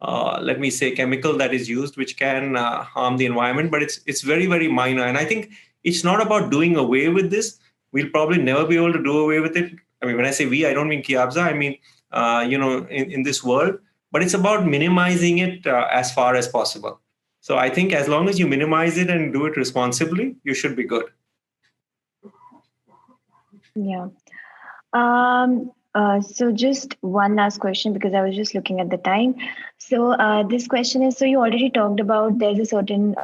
let me say, chemical that is used, which can harm the environment, but it's very, very minor. And I think it's not about doing away with this. We'll probably never be able to do away with it. I mean, when I say we, I don't mean Kyabza. I mean, in this world, but it's about minimizing it as far as possible. So I think as long as you minimize it and do it responsibly, you should be good. Yeah. So just one last question, because I was just looking at the time. So this question is, so you already talked about there's a certain,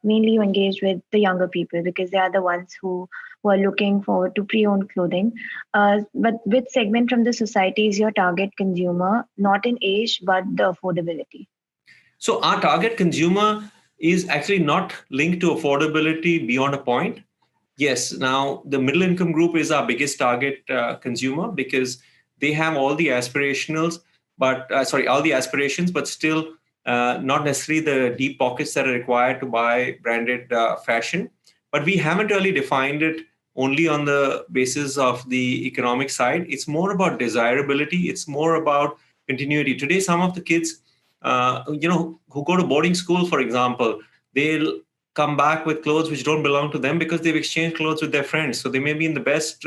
mainly you engage with the younger people because they are the ones who are looking forward to pre-owned clothing. But which segment from the society is your target consumer, not in age, but the affordability? So our target consumer is actually not linked to affordability beyond a point. Yes, now the middle income group is our biggest target consumer because they have all the aspirationals, all the aspirations, but still not necessarily the deep pockets that are required to buy branded fashion. But we haven't really defined it only on the basis of the economic side. It's more about desirability. It's more about continuity. Today, some of the kids, who go to boarding school, for example, they'll come back with clothes which don't belong to them because they've exchanged clothes with their friends. So they may be in the best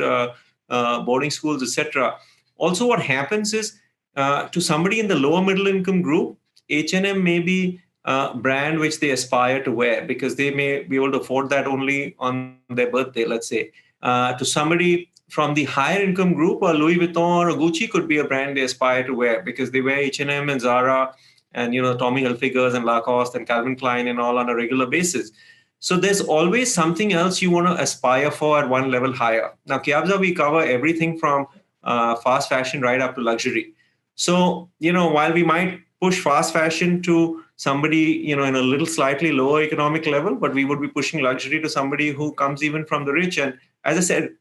boarding schools, etc. Also, what happens is to somebody in the lower middle income group, H&M may be a brand which they aspire to wear because they may be able to afford that only on their birthday, let's say. To somebody from the higher income group, or Louis Vuitton or Gucci could be a brand they aspire to wear because they wear H&M and Zara and Tommy Hilfigers and Lacoste and Calvin Klein and all on a regular basis. So there's always something else you want to aspire for at one level higher. Now, Kyabza, we cover everything from fast fashion right up to luxury. So, while we might push fast fashion to somebody, in a little slightly lower economic level, but we would be pushing luxury to somebody who comes even from the rich. And as I said,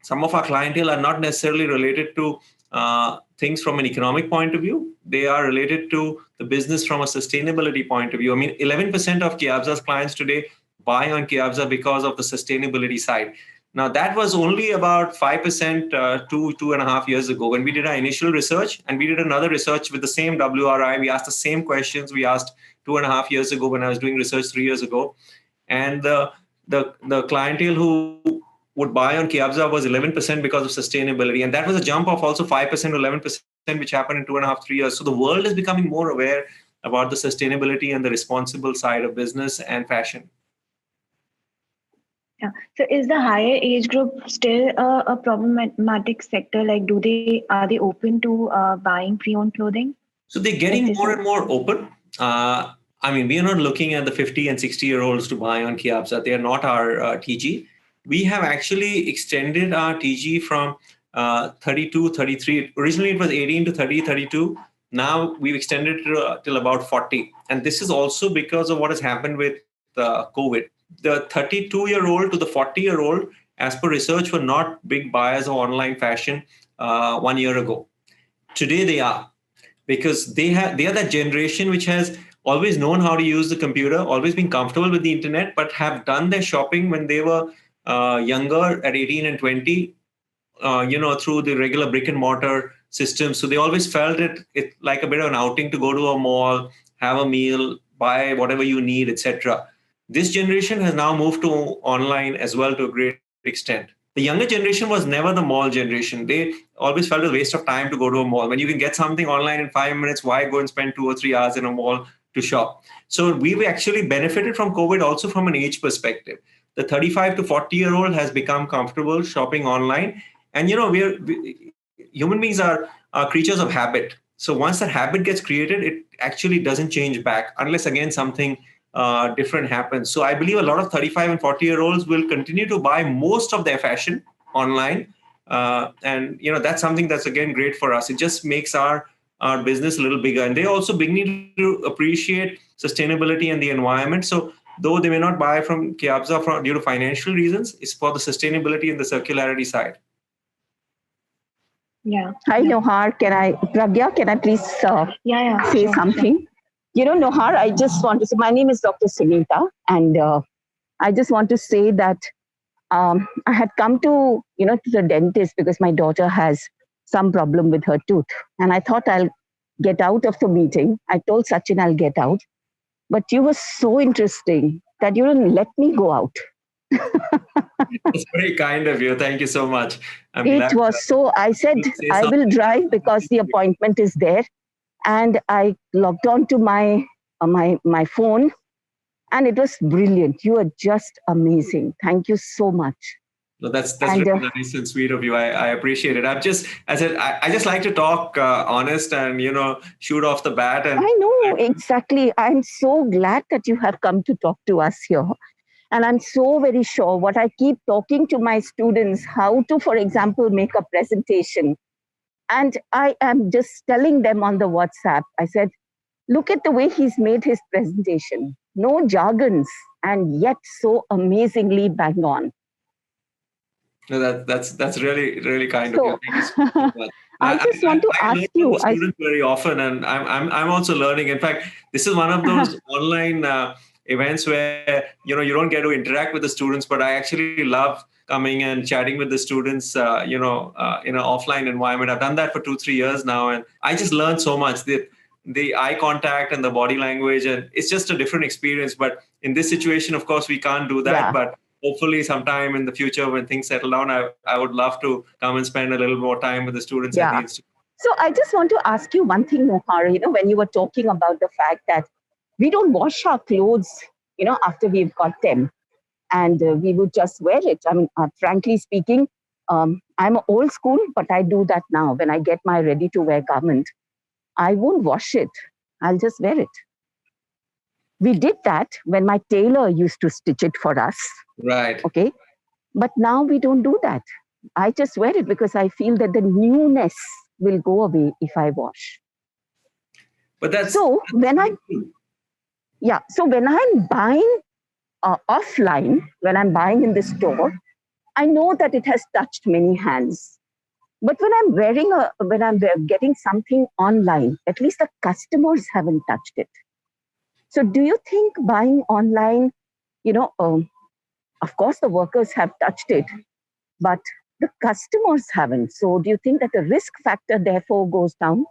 some of our clientele are not necessarily related to things from an economic point of view. They are related to the business from a sustainability point of view. I mean, 11% of Kyabza's clients today buy on Kyabza because of the sustainability side. Now, that was only about 5% 2.5 years ago when we did our initial research, and we did another research with the same WRI. We asked the same questions we asked 2.5 years ago when I was doing research 3 years ago. And the clientele who would buy on Kyabza was 11% because of sustainability. And that was a jump of also 5% to 11%, which happened in 2.5, 3 years. So the world is becoming more aware about the sustainability and the responsible side of business and fashion. Yeah. So is the higher age group still a problematic sector? Like, are they open to buying pre-owned clothing? So they're getting more and more open. We are not looking at the 50 and 60-year-olds to buy on Kyabza. They are not our TG. We have actually extended our TG from 32, 33. Originally, it was 18 to 30, 32. Now we've extended it till about 40. And this is also because of what has happened with COVID. The 32-year-old to the 40-year-old, as per research, were not big buyers of online fashion 1 year ago. Today they are, because they are that generation which has always known how to use the computer, always been comfortable with the internet, but have done their shopping when they were younger at 18 and 20, through the regular brick and mortar system. So they always felt it like a bit of an outing to go to a mall, have a meal, buy whatever you need, etc. This generation has now moved to online as well to a great extent. The younger generation was never the mall generation. They always felt a waste of time to go to a mall. When you can get something online in 5 minutes, why go and spend 2 or 3 hours in a mall to shop? So we've actually benefited from COVID also from an age perspective. The 35 to 40-year-old has become comfortable shopping online. And, human beings are creatures of habit. So once that habit gets created, it actually doesn't change back unless, again, something different happens. So I believe a lot of 35 and 40-year-olds will continue to buy most of their fashion online. And, that's something that's, again, great for us. It just makes our business a little bigger. And they also begin to appreciate sustainability and the environment. So though they may not buy from Kyabza due to financial reasons, it's for the sustainability and the circularity side. Yeah. Hi, Nohar. Pragya, can I please say sure, something? Sure. Nohar, I just want to say, my name is Dr. Sunita, and I just want to say that I had come to the dentist because my daughter has some problem with her tooth. And I thought I'll get out of the meeting. I told Sachin I'll get out. But you were so interesting that you didn't let me go out. It's very kind of you. Thank you so much. It was so, I said, I will drive because the appointment is there. And I logged on to my phone, and it was brilliant. You are just amazing. Thank you so much. No, that's really nice and sweet of you. I appreciate it. I just like to talk honest and, shoot off the bat. And I know, exactly. I'm so glad that you have come to talk to us here. And I'm so very sure what I keep talking to my students, how to, for example, make a presentation. And I am just telling them on the WhatsApp, I said, look at the way he's made his presentation. No jargons, and yet so amazingly bang on. No, that's really, really kind of you. Thank you so much. I just want to ask you. I learn from students very often, and I'm also learning. In fact, this is one of those online events where you don't get to interact with the students, but I actually love coming and chatting with the students. In an offline environment. I've done that for 2-3 years now, and I just learned so much. The eye contact and the body language, and it's just a different experience. But in this situation, of course, we can't do that. Yeah. But hopefully sometime in the future when things settle down, I would love to come and spend a little more time with the students at the institute. So I just want to ask you one thing, Nohar, when you were talking about the fact that we don't wash our clothes, after we've got them, and we would just wear it. I mean, frankly speaking, I'm old school, but I do that now. When I get my ready-to-wear garment, I won't wash it. I'll just wear it. We did that when my tailor used to stitch it for us. Right. Okay. But now we don't do that. I just wear it because I feel that the newness will go away if I wash. But so when I'm buying offline, when I'm buying in the store, I know that it has touched many hands. But when I'm getting something online, at least the customers haven't touched it. So do you think buying online, of course the workers have touched it, but the customers haven't. So do you think that the risk factor therefore goes down?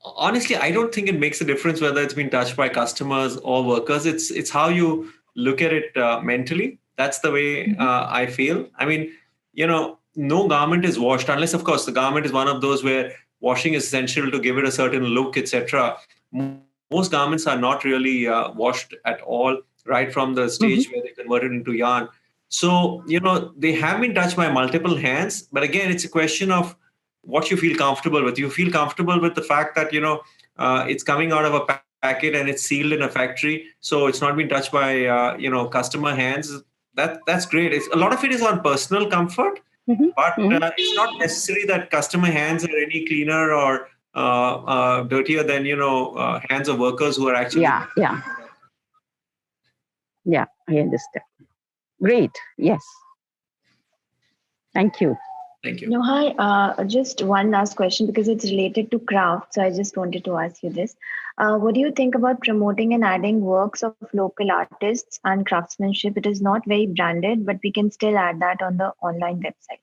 Honestly, I don't think it makes a difference whether it's been touched by customers or workers. It's how you look at it mentally. That's the way I feel. I mean, no garment is washed unless, of course, the garment is one of those where washing is essential to give it a certain look, etc. Most garments are not really washed at all, right from the stage where they convert it into yarn. So, they have been touched by multiple hands. But again, it's a question of what you feel comfortable with. You feel comfortable with the fact that, it's coming out of a packet and it's sealed in a factory. So it's not been touched by, customer hands. That's great. A lot of it is on personal comfort, but it's not necessary that customer hands are any cleaner or dirtier than, hands of workers who are actually. Yeah, I understand. Great. Yes. Thank you. Thank you. Nohar, just one last question because it's related to craft. So I just wanted to ask you this. What do you think about promoting and adding works of local artists and craftsmanship? It is not very branded, but we can still add that on the online website.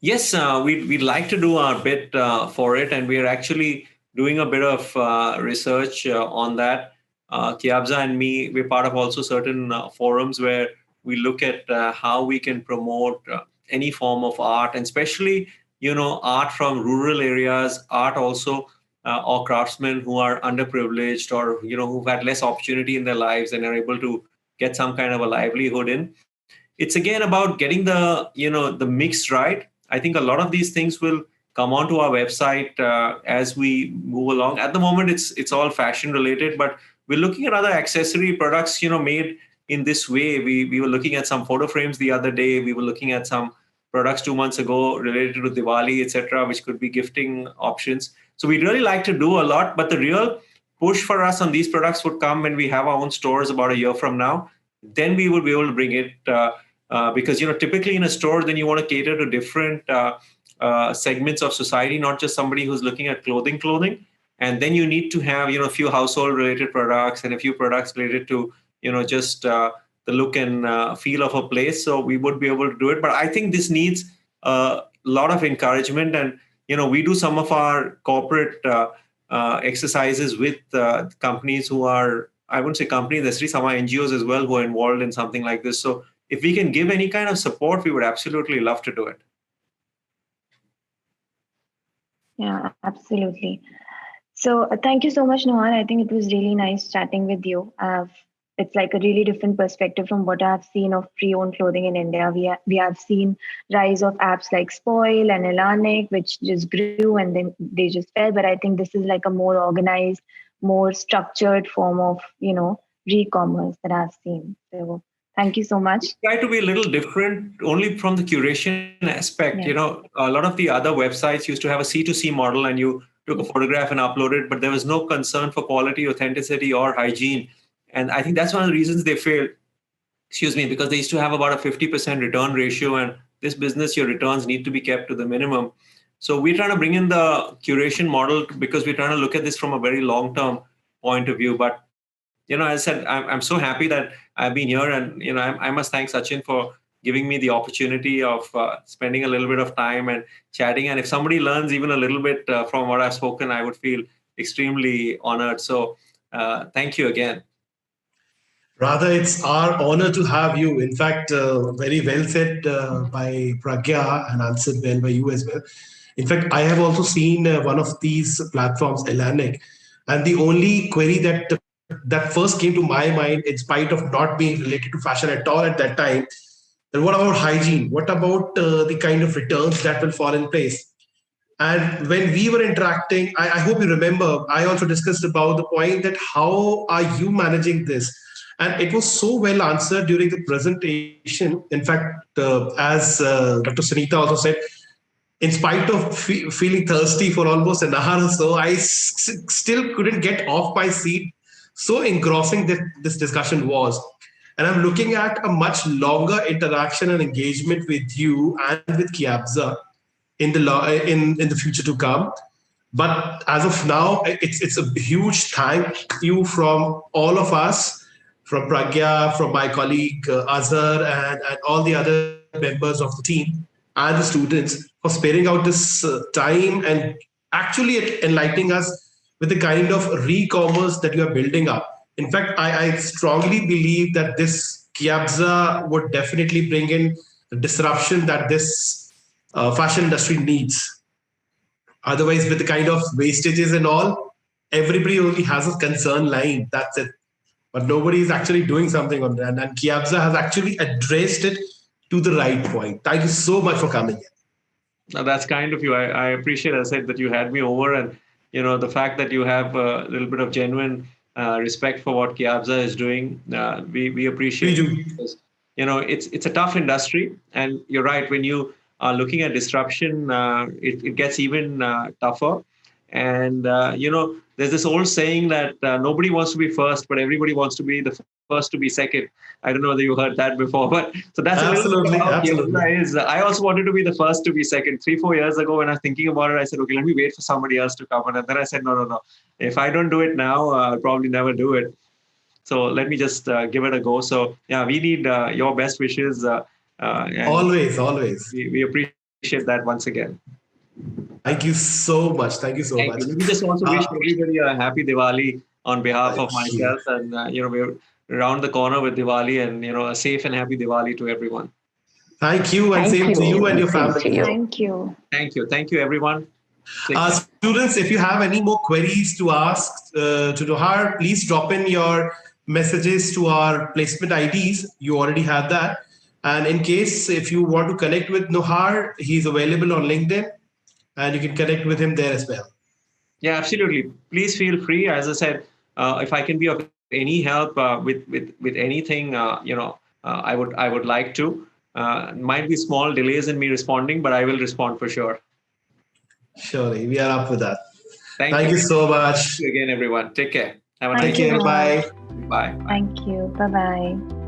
Yes, we'd like to do our bit for it. And we are actually doing a bit of research on that. Kyabza and me, we're part of also certain forums where we look at how we can promote any form of art, and especially, art from rural areas, art also, or craftsmen who are underprivileged, or, who've had less opportunity in their lives and are able to get some kind of a livelihood in. It's again about getting the mix right. I think a lot of these things will come onto our website as we move along. At the moment, it's all fashion related, but we're looking at other accessory products, made in this way. We were looking at some photo frames the other day. We were looking at some products 2 months ago related to Diwali, etc., which could be gifting options. So we really like to do a lot, but the real push for us on these products would come when we have our own stores about a year from now. Then we will be able to bring it because typically in a store, then you want to cater to different segments of society, not just somebody who's looking at clothing. And then you need to have a few household related products and a few products related to just the look and feel of a place. So we would be able to do it, but I think this needs a lot of encouragement. And we do some of our corporate exercises with companies who are, I wouldn't say companies, there's some are NGOs as well who are involved in something like this. So if we can give any kind of support, we would absolutely love to do it. Yeah, absolutely. So thank you so much, Nohar. I think it was really nice chatting with you. It's like a really different perspective from what I've seen of pre-owned clothing in India. We have seen rise of apps like Spoil and Elarnic, which just grew and then they just fell. But I think this is like a more organized, more structured form of, re-commerce that I've seen. So thank you so much. We try to be a little different only from the curation aspect. Yeah. A lot of the other websites used to have a C2C model, and you took a photograph and uploaded, but there was no concern for quality, authenticity, or hygiene. And I think that's one of the reasons they failed, because they used to have about a 50% return ratio. And this business, your returns need to be kept to the minimum. So we're trying to bring in the curation model because we're trying to look at this from a very long-term point of view. But, as I said, I'm so happy that I've been here. And, I must thank Sachin for giving me the opportunity of spending a little bit of time and chatting. And if somebody learns even a little bit from what I've spoken, I would feel extremely honored. So thank you again. Rather, it's our honor to have you. In fact, very well said by Pragya and answered well by you as well. In fact, I have also seen one of these platforms, Elarnic, and the only query that first came to my mind, in spite of not being related to fashion at all at that time, then what about hygiene? What about the kind of returns that will fall in place? And when we were interacting, I hope you remember, I also discussed about the point that how are you managing this? And it was so well answered during the presentation. In fact, as Dr. Sunita also said, in spite of feeling thirsty for almost an hour or so, I still couldn't get off my seat. So engrossing that this discussion was. And I'm looking at a much longer interaction and engagement with you and with Kiabza in the future to come. But as of now, it's a huge thank you from all of us, from Pragya, from my colleague Azhar, and all the other members of the team and the students for sparing out this time and actually enlightening us with the kind of re-commerce that you are building up. In fact, I strongly believe that this Kiabza would definitely bring in the disruption that this fashion industry needs. Otherwise, with the kind of wastages and all, everybody only has a concern line. That's it. But nobody is actually doing something on that. And Kiabza has actually addressed it to the right point. Thank you so much for coming in. Now, that's kind of you. I appreciate, as I said, that you had me over, and the fact that you have a little bit of genuine respect for what Kiabza is doing. We appreciate it because it's a tough industry, and you're right. When you are looking at disruption, it gets even tougher. And there's this old saying that nobody wants to be first, but everybody wants to be the first to be second. I don't know whether you heard that before, but so that's absolutely. I also wanted to be the first to be second. 3-4 years ago, when I was thinking about it, I said, okay, let me wait for somebody else to come. And then I said, no. If I don't do it now, I'll probably never do it. So let me just give it a go. So yeah, we need your best wishes. Always. We appreciate that once again. Thank you so much. Thank you so much. Let me just also wish everybody a happy Diwali on behalf of myself. And we're around the corner with Diwali, and a safe and happy Diwali to everyone. Thank you, and same to you and your family. Thank you. Thank you, everyone. Students, if you have any more queries to ask to Nohar, please drop in your messages to our placement IDs. You already have that. And in case if you want to connect with Nohar, he's available on LinkedIn, and you can connect with him there as well. Yeah, absolutely. Please feel free. As I said, if I can be of any help with anything, I would like to. Might be small delays in me responding, but I will respond for sure. Surely, we are up with that. Thank you so much. Thank you again, everyone. Take care. Have a nice Take care. Bye. Bye. Thank you. Bye-bye.